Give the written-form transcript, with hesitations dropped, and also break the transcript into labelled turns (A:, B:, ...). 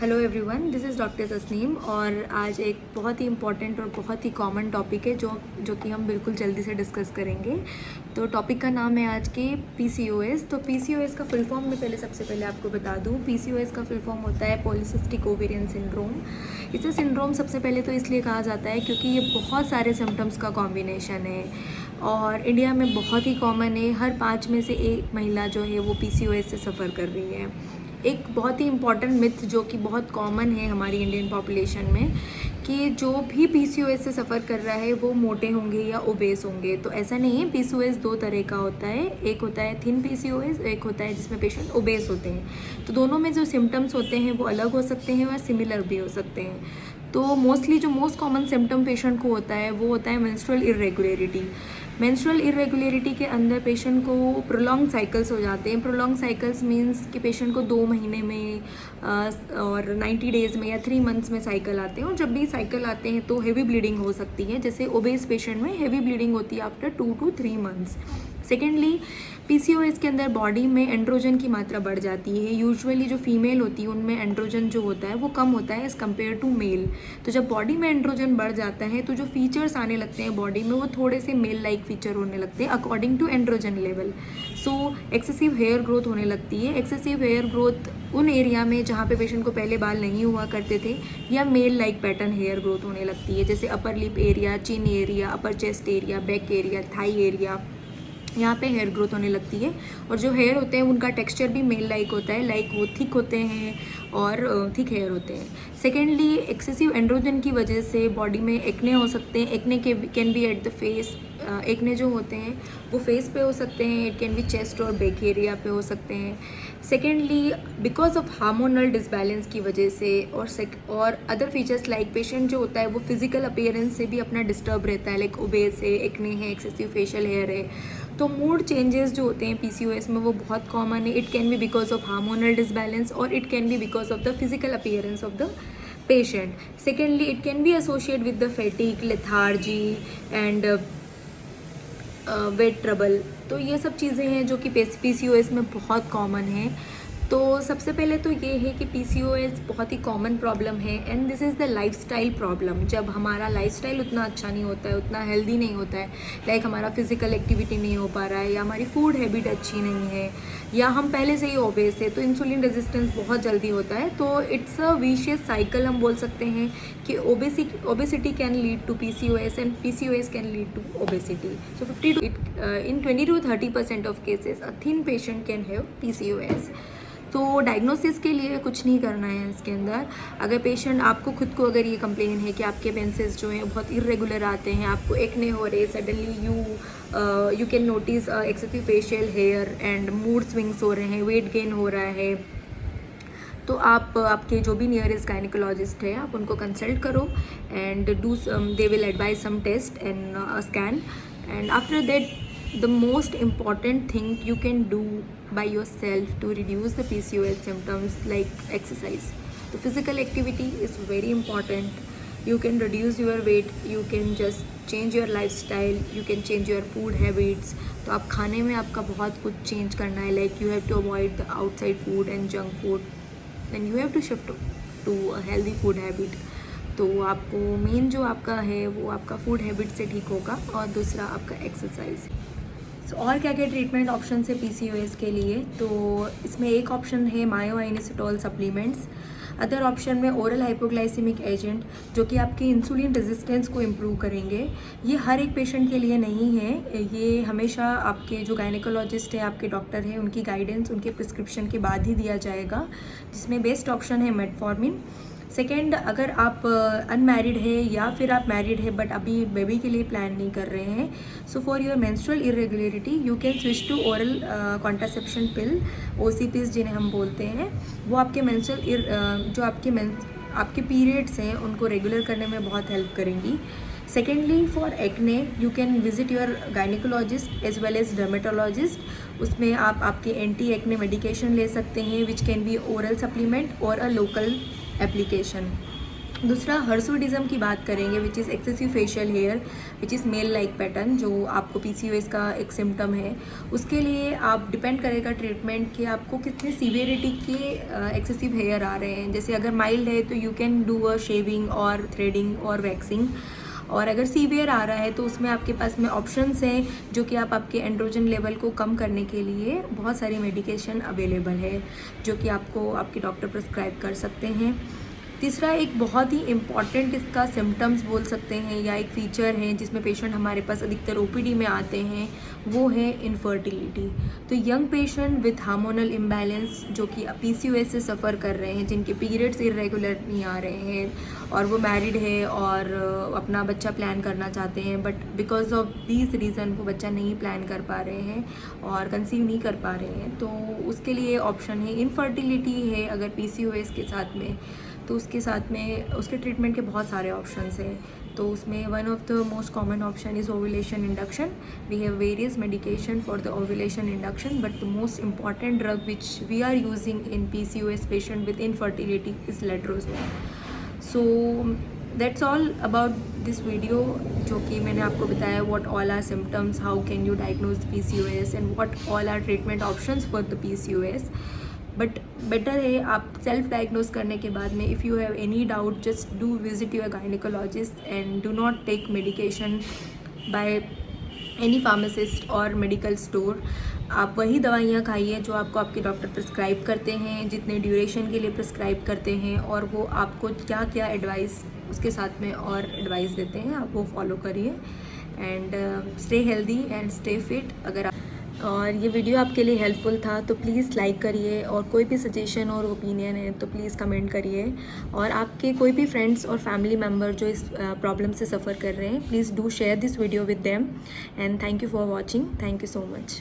A: Hello everyone, this is doctor Tasneem और आज एक बहुत ही इम्पॉर्टेंट और बहुत ही कॉमन टॉपिक है जो कि हम बिल्कुल जल्दी से डिस्कस करेंगे। तो टॉपिक का नाम है आज के पीसीओएस। तो पीसीओएस का फुल फॉर्म मैं सबसे पहले आपको बता दूं। पीसीओएस का फुल फॉर्म होता है पॉलीसिस्टिक ओवेरियन सिंड्रोम। इसे सिंड्रोम सबसे पहले तो इसलिए कहा जाता है क्योंकि ये बहुत सारे सिम्टम्स का कॉम्बिनेशन है और इंडिया में बहुत ही कॉमन है। हर 5 में से एक महिला जो है वो पीसीओएस से सफ़र कर रही है। एक बहुत ही इम्पॉर्टेंट मिथ जो कि बहुत कॉमन है हमारी इंडियन पॉपुलेशन में कि जो भी पीसीओएस से सफ़र कर रहा है वो मोटे होंगे या ओबेस होंगे। तो ऐसा नहीं है। पीसीओएस 2 तरह का होता है। एक होता है थिन पीसीओएस, एक होता है जिसमें पेशेंट ओबेस होते हैं। तो दोनों में जो सिम्टम्स होते हैं वो अलग हो सकते हैं और सिमिलर भी हो सकते हैं। तो मोस्टली जो मोस्ट कॉमन सिम्टम पेशेंट को होता है वो होता है मेंस्ट्रुअल इरेगुलरिटी। मेंस्ट्रुअल इरेगुलरिटी के अंदर पेशेंट को प्रोलॉन्ग साइकिल्स हो जाते हैं। प्रोलॉन्ग साइकिल्स मींस कि पेशेंट को 2 महीने में और 90 डेज़ में या 3 मंथ्स में साइकिल आते हैं। और जब भी साइकिल आते हैं तो हेवी ब्लीडिंग हो सकती है। जैसे ओबेस पेशेंट में हेवी ब्लीडिंग होती है after 2 to 3 months. Secondly, PCOS के अंदर बॉडी में एंड्रोजन की मात्रा बढ़ जाती है। यूजुअली जो फीमेल होती है उनमें एंड्रोजन जो होता है वो कम होता है एज़ कम्पेयर टू मेल। तो जब बॉडी में एंड्रोजन बढ़ जाता है तो जो फीचर्स आने लगते हैं बॉडी में वो थोड़े से मेल लाइक फीचर होने लगते हैं according to androgen level. So excessive hair growth होने लगती है। एक्सेसिव हेयर ग्रोथ उन एरिया में जहाँ पे पेशेंट को पहले बाल नहीं हुआ करते थे या male like pattern hair growth होने लगती है। जैसे upper lip area, chin area, upper chest area, back area, thigh area, यहाँ पे हेयर ग्रोथ होने लगती है। और जो हेयर होते हैं उनका टेक्सचर भी मेल लाइक होता है, लाइक वो थिक होते हैं और थिक हेयर होते हैं। सेकेंडली, एक्सेसिव एंड्रोजन की वजह से बॉडी में एक्ने हो सकते हैं। एक्ने के can be at the face. Acne जो होते हैं वो फेस पे हो सकते हैं। इट कैन बी चेस्ट और बैक एरिया पे हो सकते हैं। Secondly, because of hormonal disbalance की वजह से और अदर फीचर्स लाइक पेशेंट जो होता है वो फिजिकल अपीयरेंस से भी अपना डिस्टर्ब रहता है, लाइक ओबेस है, एक्ने है, एक्सेसिव फेशियल हेयर है। तो मूड चेंजेस जो होते हैं पीसीओएस में वो बहुत कॉमन है। It can be because of hormonal disbalance और it can be because of the physical appearance of the patient. Secondly, it can be associate with the fatigue, lethargy and weight trouble. तो ये सब चीज़ें हैं जो कि PCOS में बहुत कॉमन है। तो सबसे पहले तो ये है कि पीसीओएस बहुत ही कॉमन प्रॉब्लम है and this is the lifestyle problem. जब हमारा लाइफस्टाइल उतना अच्छा नहीं होता है, उतना हेल्दी नहीं होता है, लाइक हमारा फिजिकल एक्टिविटी नहीं हो पा रहा है या हमारी फूड हैबिट अच्छी नहीं है या हम पहले से ही ओबेस है, तो इंसुलिन रेजिस्टेंस बहुत जल्दी होता है। तो इट्स अ विशियस साइकिल हम बोल सकते हैं कि obesity can lead to PCOS and PCOS can lead to obesity. So 20 to 30% of cases a thin patient can have PCOS. तो डायग्नोसिस के लिए कुछ नहीं करना है इसके अंदर। अगर पेशेंट आपको खुद को अगर ये कंप्लेन है कि आपके मेंसेस जो हैं बहुत इरेगुलर आते हैं, आपको एक्ने हो रहे, suddenly you can notice excessive facial hair and mood swings हो रहे हैं, वेट गेन हो रहा है, तो आप आपके जो भी नियरेस्ट गायनिकोलॉजिस्ट है आप उनको कंसल्ट करो and they will advise some test and scan and after that the most important thing you can do by yourself to reduce the PCOS symptoms like exercise. The physical activity is very important. You can reduce your weight, you can just change your lifestyle, you can change your food habits. तो आप खाने में आपका बहुत कुछ change करना है, like you have to avoid the outside food and junk food and you have to shift to a healthy food habit. तो आपको मेन जो आपका है वो आपका फूड हैबिट से ठीक होगा और दूसरा आपका एक्सरसाइज। और क्या क्या ट्रीटमेंट ऑप्शन है पीसीओएस के लिए, तो इसमें एक ऑप्शन है मायोइनिसिटोल सप्लीमेंट्स। अदर ऑप्शन में ओरल हाइपोग्लाइसेमिक एजेंट जो कि आपकी इंसुलिन रेजिस्टेंस को इम्प्रूव करेंगे। ये हर एक पेशेंट के लिए नहीं है, ये हमेशा आपके जो गायनिकोलॉजिस्ट है, आपके डॉक्टर है, उनकी गाइडेंस, उनके प्रिस्क्रिप्शन के बाद ही दिया जाएगा। जिसमें बेस्ट ऑप्शन है मेटफॉर्मिन। सेकेंड, अगर आप अनमैरिड है या फिर आप मैरिड है बट अभी बेबी के लिए प्लान नहीं कर रहे हैं, so for your menstrual irregularity you can switch to oral contraception pill, OCPs जिन्हें हम बोलते हैं। वो आपके मेंस्ट्रुअल जो आपके पीरियड्स हैं उनको रेगुलर करने में बहुत हेल्प करेंगी। Secondly, for acne you can visit your gynaecologist as well as dermatologist. उसमें आप आपके एंटी एक्ने मेडिकेशन ले सकते हैं which can be oral supplement और अ लोकल एप्लीकेशन। दूसरा हर्सुडिज्म की बात करेंगे, which is excessive facial hair which is male like pattern, जो आपको PCOS का एक सिम्टम है। उसके लिए आप डिपेंड करेगा ट्रीटमेंट कि आपको कितने सीवियरिटी के एक्सेसिव हेयर आ रहे हैं। जैसे अगर माइल्ड है तो you can do a shaving और थ्रेडिंग और वैक्सिंग, और अगर सीवियर आ रहा है तो उसमें आपके पास में ऑप्शंस हैं, जो कि आप आपके एंड्रोजन लेवल को कम करने के लिए बहुत सारी मेडिकेशन अवेलेबल है, जो कि आपको आपके डॉक्टर प्रिस्क्राइब कर सकते हैं। तीसरा एक बहुत ही इम्पॉर्टेंट इसका सिम्टम्स बोल सकते हैं या एक फ़ीचर है जिसमें पेशेंट हमारे पास अधिकतर OPD में आते हैं, वो है इनफर्टिलिटी। तो young patient with hormonal imbalance जो कि PCOS से सफ़र कर रहे हैं, जिनके पीरियड्स इरेगुलर नहीं आ रहे हैं और वो मैरिड है और अपना बच्चा प्लान करना चाहते हैं, but because of these reason वो बच्चा नहीं प्लान कर पा रहे हैं और कंसीव नहीं कर पा रहे हैं, तो उसके लिए ऑप्शन है इनफर्टिलिटी है अगर PCOS के साथ में, तो उसके साथ में उसके ट्रीटमेंट के बहुत सारे ऑप्शंस हैं। तो उसमें one of the most common option is ovulation induction. We have various medication for the ovulation induction, but the most important drug which we are using in PCOS patient with infertility is letrozole. So that's all about this video, जो कि मैंने आपको बताया what all are symptoms, how can you diagnose PCOS and what all are treatment options for the PCOS। But better है आप self diagnose करने के बाद में, if you have any doubt just do visit your gynaecologist and do not take medication by any pharmacist और medical store. आप वही दवाइयाँ खाइए जो आपको आपके डॉक्टर प्रिस्क्राइब करते हैं, जितने ड्यूरेशन के लिए प्रिस्क्राइब करते हैं, और वो आपको क्या क्या एडवाइस उसके साथ में और एडवाइस देते हैं आप वो फॉलो करिए। And stay healthy and stay fit. अगर और ये वीडियो आपके लिए हेल्पफुल था तो प्लीज़ लाइक करिए, और कोई भी सजेशन और ओपिनियन है तो प्लीज़ कमेंट करिए, और आपके कोई भी फ्रेंड्स और फैमिली मेम्बर जो इस प्रॉब्लम से सफ़र कर रहे हैं, please do share this video with them. And thank you for watching. Thank you so much.